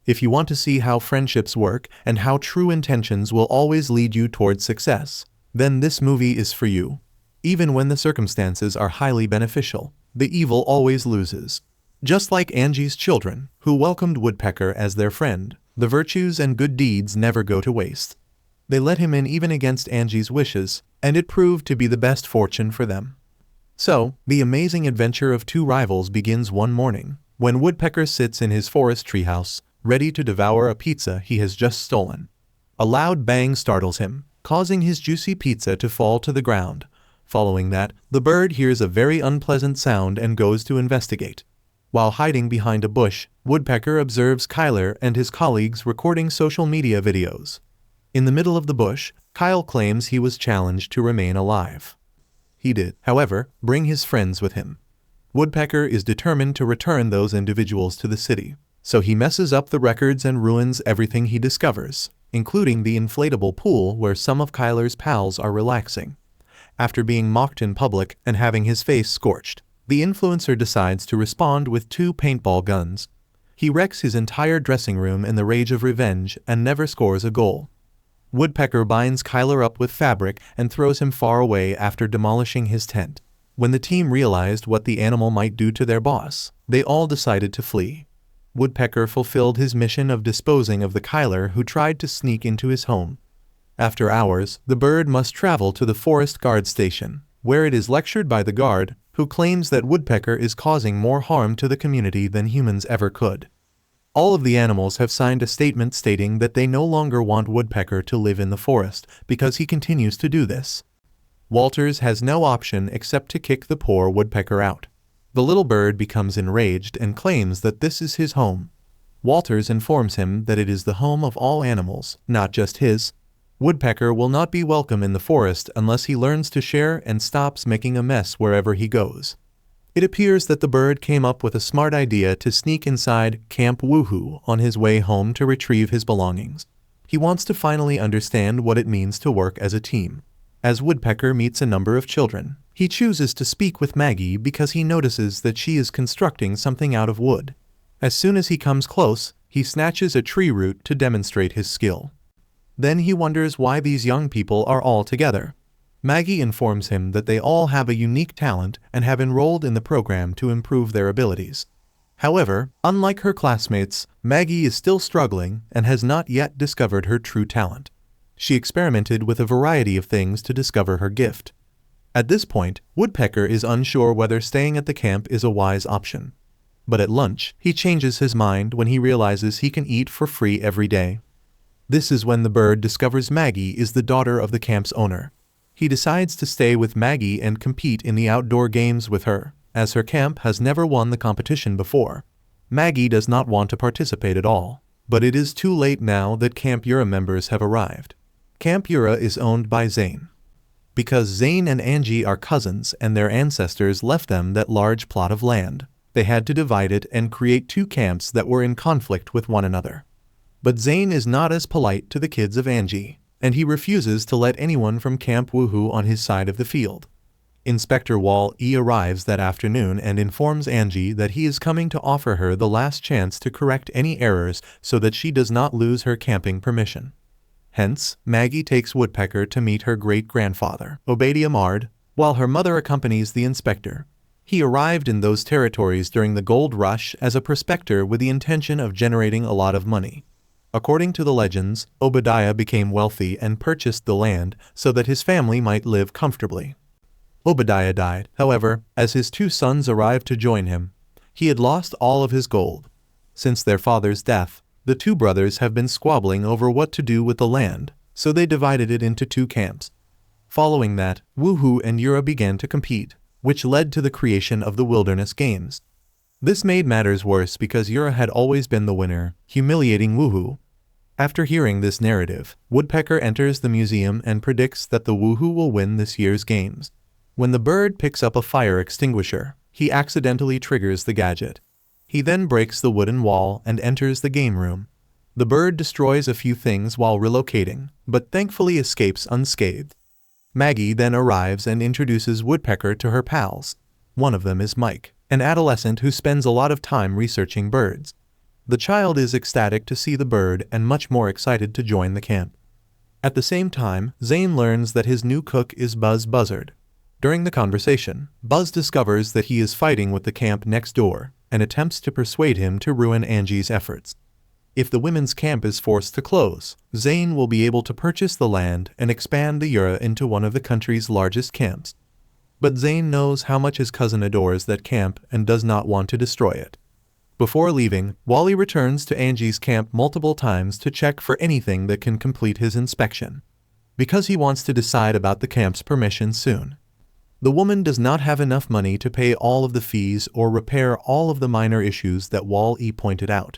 If you want to see how friendships work and how true intentions will always lead you towards success, then this movie is for you. Even when the circumstances are highly beneficial, the evil always loses. Just like Angie's children, who welcomed Woodpecker as their friend, the virtues and good deeds never go to waste. They let him in even against Angie's wishes, and it proved to be the best fortune for them. So, the amazing adventure of two rivals begins one morning, when Woodpecker sits in his forest treehouse, ready to devour a pizza he has just stolen. A loud bang startles him, causing his juicy pizza to fall to the ground. Following that, the bird hears a very unpleasant sound and goes to investigate. While hiding behind a bush, Woodpecker observes Kyler and his colleagues recording social media videos. In the middle of the bush, Kyle claims he was challenged to remain alive. He did, however, bring his friends with him. Woodpecker is determined to return those individuals to the city, so he messes up the records and ruins everything he discovers, including the inflatable pool where some of Kyler's pals are relaxing. After being mocked in public and having his face scorched, the influencer decides to respond with 2 paintball guns. He wrecks his entire dressing room in the rage of revenge and never scores a goal. Woodpecker binds Kyler up with fabric and throws him far away after demolishing his tent. When the team realized what the animal might do to their boss, they all decided to flee. Woodpecker fulfilled his mission of disposing of the Kyler who tried to sneak into his home. After hours, the bird must travel to the forest guard station, where it is lectured by the guard, who claims that Woodpecker is causing more harm to the community than humans ever could. All of the animals have signed a statement stating that they no longer want Woodpecker to live in the forest because he continues to do this. Walters has no option except to kick the poor Woodpecker out. The little bird becomes enraged and claims that this is his home. Walters informs him that it is the home of all animals, not just his. Woodpecker will not be welcome in the forest unless he learns to share and stops making a mess wherever he goes. It appears that the bird came up with a smart idea to sneak inside Camp Woohoo on his way home to retrieve his belongings. He wants to finally understand what it means to work as a team. As Woodpecker meets a number of children, he chooses to speak with Maggie because he notices that she is constructing something out of wood. As soon as he comes close, he snatches a tree root to demonstrate his skill. Then he wonders why these young people are all together. Maggie informs him that they all have a unique talent and have enrolled in the program to improve their abilities. However, unlike her classmates, Maggie is still struggling and has not yet discovered her true talent. She experimented with a variety of things to discover her gift. At this point, Woodpecker is unsure whether staying at the camp is a wise option. But at lunch, he changes his mind when he realizes he can eat for free every day. This is when the bird discovers Maggie is the daughter of the camp's owner. He decides to stay with Maggie and compete in the outdoor games with her, as her camp has never won the competition before. Maggie does not want to participate at all, but it is too late now that Camp Ura members have arrived. Camp Ura is owned by Zane. Because Zane and Angie are cousins and their ancestors left them that large plot of land, they had to divide it and create 2 camps that were in conflict with one another. But Zane is not as polite to the kids of Angie, and he refuses to let anyone from Camp Woohoo on his side of the field. Inspector Wall-E arrives that afternoon and informs Angie that he is coming to offer her the last chance to correct any errors so that she does not lose her camping permission. Hence, Maggie takes Woodpecker to meet her great-grandfather, Obadiah Mard, while her mother accompanies the inspector. He arrived in those territories during the gold rush as a prospector with the intention of generating a lot of money. According to the legends, Obadiah became wealthy and purchased the land so that his family might live comfortably. Obadiah died, however, as his 2 sons arrived to join him. He had lost all of his gold. Since their father's death, the 2 brothers have been squabbling over what to do with the land, so they divided it into 2 camps. Following that, Woohoo and Ura began to compete, which led to the creation of the Wilderness Games. This made matters worse because Ura had always been the winner, humiliating Woohoo. After hearing this narrative, Woodpecker enters the museum and predicts that the Woohoo will win this year's games. When the bird picks up a fire extinguisher, he accidentally triggers the gadget. He then breaks the wooden wall and enters the game room. The bird destroys a few things while relocating, but thankfully escapes unscathed. Maggie then arrives and introduces Woodpecker to her pals. One of them is Mike, an adolescent who spends a lot of time researching birds. The child is ecstatic to see the bird and much more excited to join the camp. At the same time, Zane learns that his new cook is Buzz Buzzard. During the conversation, Buzz discovers that he is fighting with the camp next door and attempts to persuade him to ruin Angie's efforts. If the women's camp is forced to close, Zane will be able to purchase the land and expand the Yura into one of the country's largest camps. But Zane knows how much his cousin adores that camp and does not want to destroy it. Before leaving, Wally returns to Angie's camp multiple times to check for anything that can complete his inspection, because he wants to decide about the camp's permission soon. The woman does not have enough money to pay all of the fees or repair all of the minor issues that Wall-E pointed out.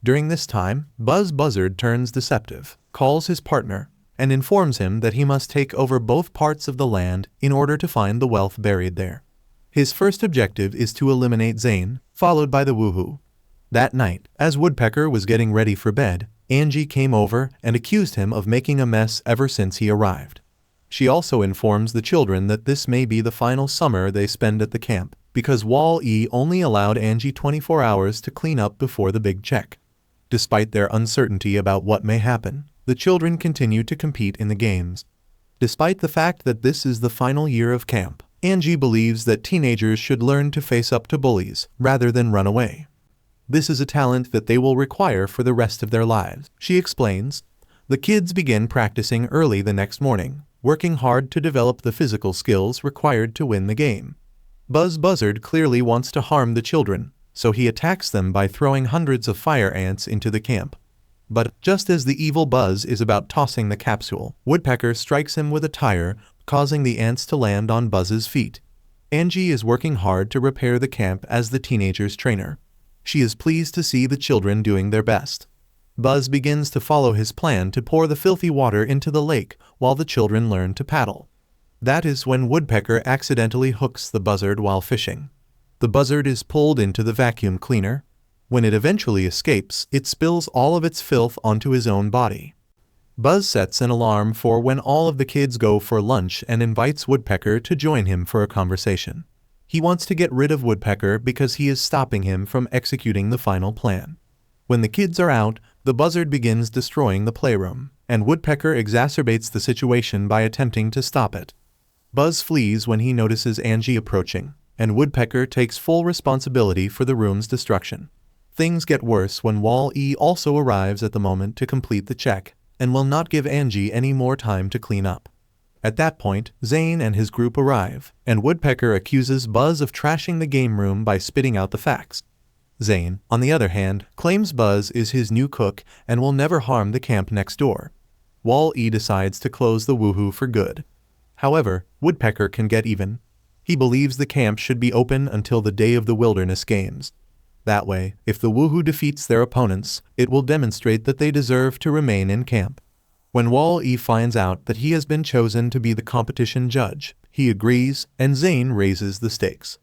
During this time, Buzz Buzzard turns deceptive, calls his partner, and informs him that he must take over both parts of the land in order to find the wealth buried there. His first objective is to eliminate Zane, followed by the Woohoo. That night, as Woodpecker was getting ready for bed, Angie came over and accused him of making a mess ever since he arrived. She also informs the children that this may be the final summer they spend at the camp, because Wall-E only allowed Angie 24 hours to clean up before the big check. Despite their uncertainty about what may happen, the children continue to compete in the games. Despite the fact that this is the final year of camp, Angie believes that teenagers should learn to face up to bullies rather than run away. This is a talent that they will require for the rest of their lives, she explains. The kids begin practicing early the next morning, working hard to develop the physical skills required to win the game. Buzz Buzzard clearly wants to harm the children, so he attacks them by throwing hundreds of fire ants into the camp. But just as the evil Buzz is about tossing the capsule, Woodpecker strikes him with a tire, causing the ants to land on Buzz's feet. Angie is working hard to repair the camp as the teenager's trainer. She is pleased to see the children doing their best. Buzz begins to follow his plan to pour the filthy water into the lake while the children learn to paddle. That is when Woodpecker accidentally hooks the buzzard while fishing. The buzzard is pulled into the vacuum cleaner. When it eventually escapes, it spills all of its filth onto his own body. Buzz sets an alarm for when all of the kids go for lunch and invites Woodpecker to join him for a conversation. He wants to get rid of Woodpecker because he is stopping him from executing the final plan. When the kids are out, the buzzard begins destroying the playroom, and Woodpecker exacerbates the situation by attempting to stop it. Buzz flees when he notices Angie approaching, and Woodpecker takes full responsibility for the room's destruction. Things get worse when Wall-E also arrives at the moment to complete the check, and will not give Angie any more time to clean up. At that point, Zane and his group arrive, and Woodpecker accuses Buzz of trashing the game room by spitting out the facts. Zane, on the other hand, claims Buzz is his new cook and will never harm the camp next door. Wall-E decides to close the Woohoo for good. However, Woodpecker can get even. He believes the camp should be open until the day of the Wilderness Games. That way, if the Woohoo defeats their opponents, it will demonstrate that they deserve to remain in camp. When Wall-E finds out that he has been chosen to be the competition judge, he agrees, and Zane raises the stakes.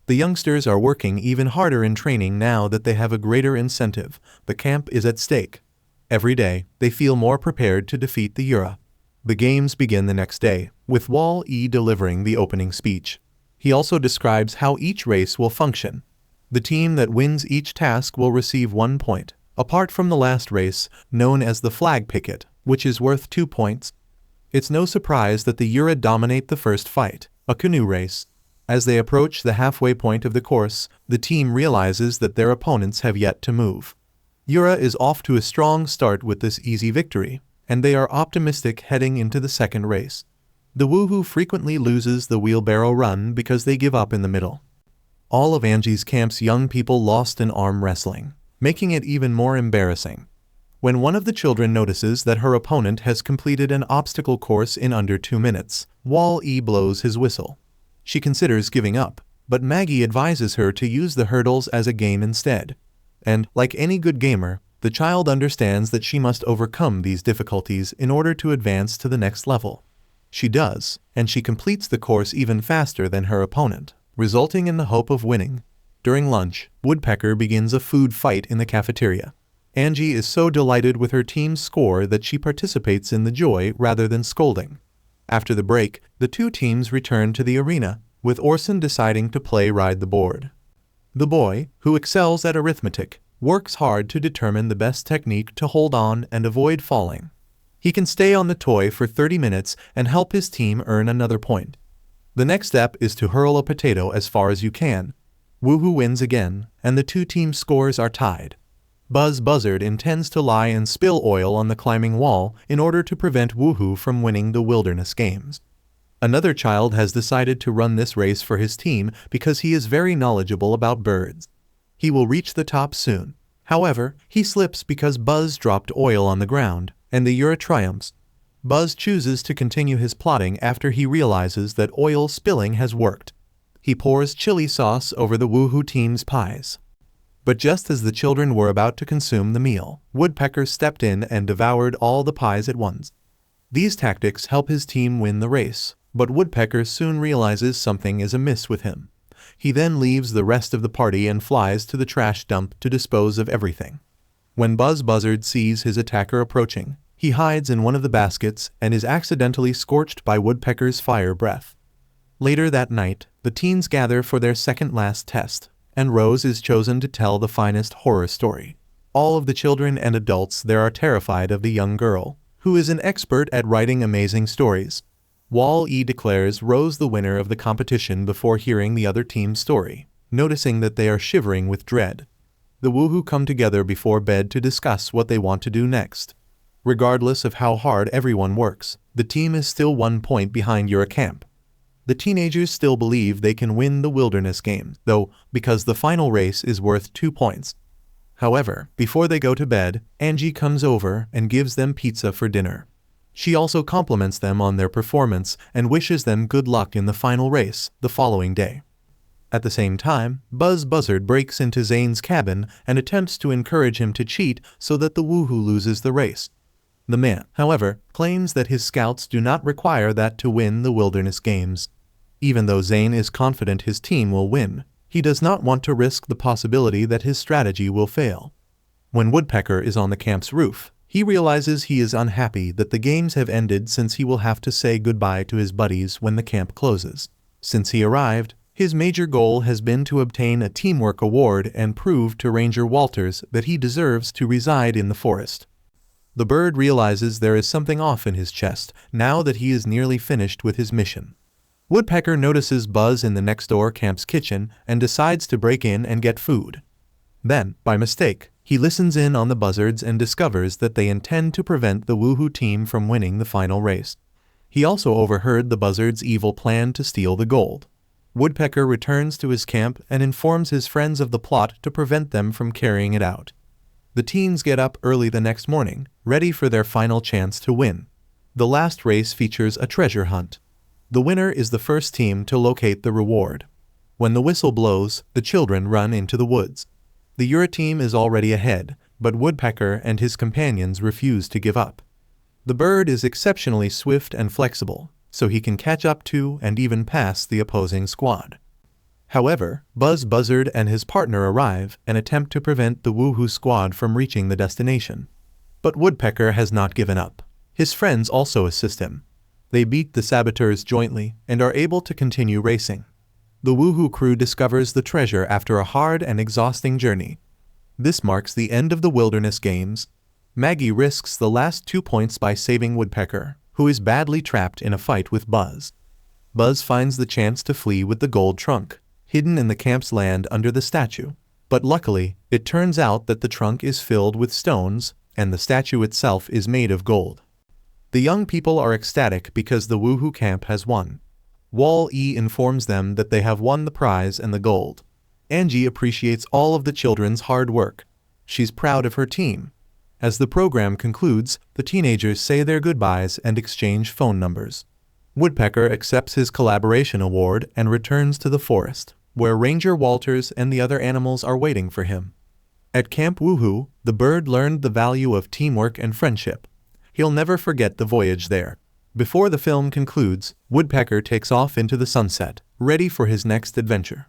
The youngsters are working even harder in training now that they have a greater incentive. The camp is at stake. Every day, they feel more prepared to defeat the Yura. The games begin the next day, with Wall-E delivering the opening speech. He also describes how each race will function. The team that wins each task will receive 1 point, apart from the last race, known as the flag picket, which is worth 2 points. It's no surprise that the Yura dominate the first fight, a canoe race. As they approach the halfway point of the course, the team realizes that their opponents have yet to move. Yura is off to a strong start with this easy victory, and they are optimistic heading into the second race. The Woohoo frequently loses the wheelbarrow run because they give up in the middle. All of Angie's camp's young people lost in arm wrestling, making it even more embarrassing. When one of the children notices that her opponent has completed an obstacle course in under 2 minutes, Wall-E blows his whistle. She considers giving up, but Maggie advises her to use the hurdles as a game instead. And, like any good gamer, the child understands that she must overcome these difficulties in order to advance to the next level. She does, and she completes the course even faster than her opponent, resulting in the hope of winning. During lunch, Woodpecker begins a food fight in the cafeteria. Angie is so delighted with her team's score that she participates in the joy rather than scolding. After the break, the two teams return to the arena, with Orson deciding to play Ride the Board. The boy, who excels at arithmetic, works hard to determine the best technique to hold on and avoid falling. He can stay on the toy for 30 minutes and help his team earn another point. The next step is to hurl a potato as far as you can. Woohoo wins again, and the two team scores are tied. Buzz Buzzard intends to lie and spill oil on the climbing wall in order to prevent Woohoo from winning the wilderness games. Another child has decided to run this race for his team because he is very knowledgeable about birds. He will reach the top soon. However, he slips because Buzz dropped oil on the ground, and the Euro triumphs. Buzz chooses to continue his plotting after he realizes that oil spilling has worked. He pours chili sauce over the Woohoo team's pies. But just as the children were about to consume the meal, Woodpecker stepped in and devoured all the pies at once. These tactics help his team win the race, but Woodpecker soon realizes something is amiss with him. He then leaves the rest of the party and flies to the trash dump to dispose of everything. When Buzz Buzzard sees his attacker approaching, he hides in one of the baskets and is accidentally scorched by Woodpecker's fire breath. Later that night, the teens gather for their second-last test, and Rose is chosen to tell the finest horror story. All of the children and adults there are terrified of the young girl, who is an expert at writing amazing stories. Wall-E declares Rose the winner of the competition before hearing the other team's story, noticing that they are shivering with dread. The Woohoo come together before bed to discuss what they want to do next. Regardless of how hard everyone works, the team is still 1 point behind Eurocamp. The teenagers still believe they can win the wilderness game, though, because the final race is worth 2 points. However, before they go to bed, Angie comes over and gives them pizza for dinner. She also compliments them on their performance and wishes them good luck in the final race the following day. At the same time, Buzz Buzzard breaks into Zane's cabin and attempts to encourage him to cheat so that the Woohoo loses the race. The man, however, claims that his scouts do not require that to win the wilderness games. Even though Zane is confident his team will win, he does not want to risk the possibility that his strategy will fail. When Woodpecker is on the camp's roof, he realizes he is unhappy that the games have ended since he will have to say goodbye to his buddies when the camp closes. Since he arrived, his major goal has been to obtain a teamwork award and prove to Ranger Walters that he deserves to reside in the forest. The bird realizes there is something off in his chest now that he is nearly finished with his mission. Woodpecker notices Buzz in the next-door camp's kitchen and decides to break in and get food. Then, by mistake, he listens in on the buzzards and discovers that they intend to prevent the Woohoo team from winning the final race. He also overheard the buzzards' evil plan to steal the gold. Woodpecker returns to his camp and informs his friends of the plot to prevent them from carrying it out. The teens get up early the next morning, ready for their final chance to win. The last race features a treasure hunt. The winner is the first team to locate the reward. When the whistle blows, the children run into the woods. The Euro team is already ahead, but Woodpecker and his companions refuse to give up. The bird is exceptionally swift and flexible, so he can catch up to and even pass the opposing squad. However, Buzz Buzzard and his partner arrive and attempt to prevent the Woohoo squad from reaching the destination. But Woodpecker has not given up. His friends also assist him. They beat the saboteurs jointly and are able to continue racing. The Woohoo crew discovers the treasure after a hard and exhausting journey. This marks the end of the wilderness games. Maggie risks the last 2 points by saving Woodpecker, who is badly trapped in a fight with Buzz. Buzz finds the chance to flee with the gold trunk, hidden in the camp's land under the statue. But luckily, it turns out that the trunk is filled with stones, and the statue itself is made of gold. The young people are ecstatic because the Woohoo camp has won. Wall-E informs them that they have won the prize and the gold. Angie appreciates all of the children's hard work. She's proud of her team. As the program concludes, the teenagers say their goodbyes and exchange phone numbers. Woodpecker accepts his collaboration award and returns to the forest, where Ranger Walters and the other animals are waiting for him. At Camp Woohoo, the bird learned the value of teamwork and friendship. He'll never forget the voyage there. Before the film concludes, Woodpecker takes off into the sunset, ready for his next adventure.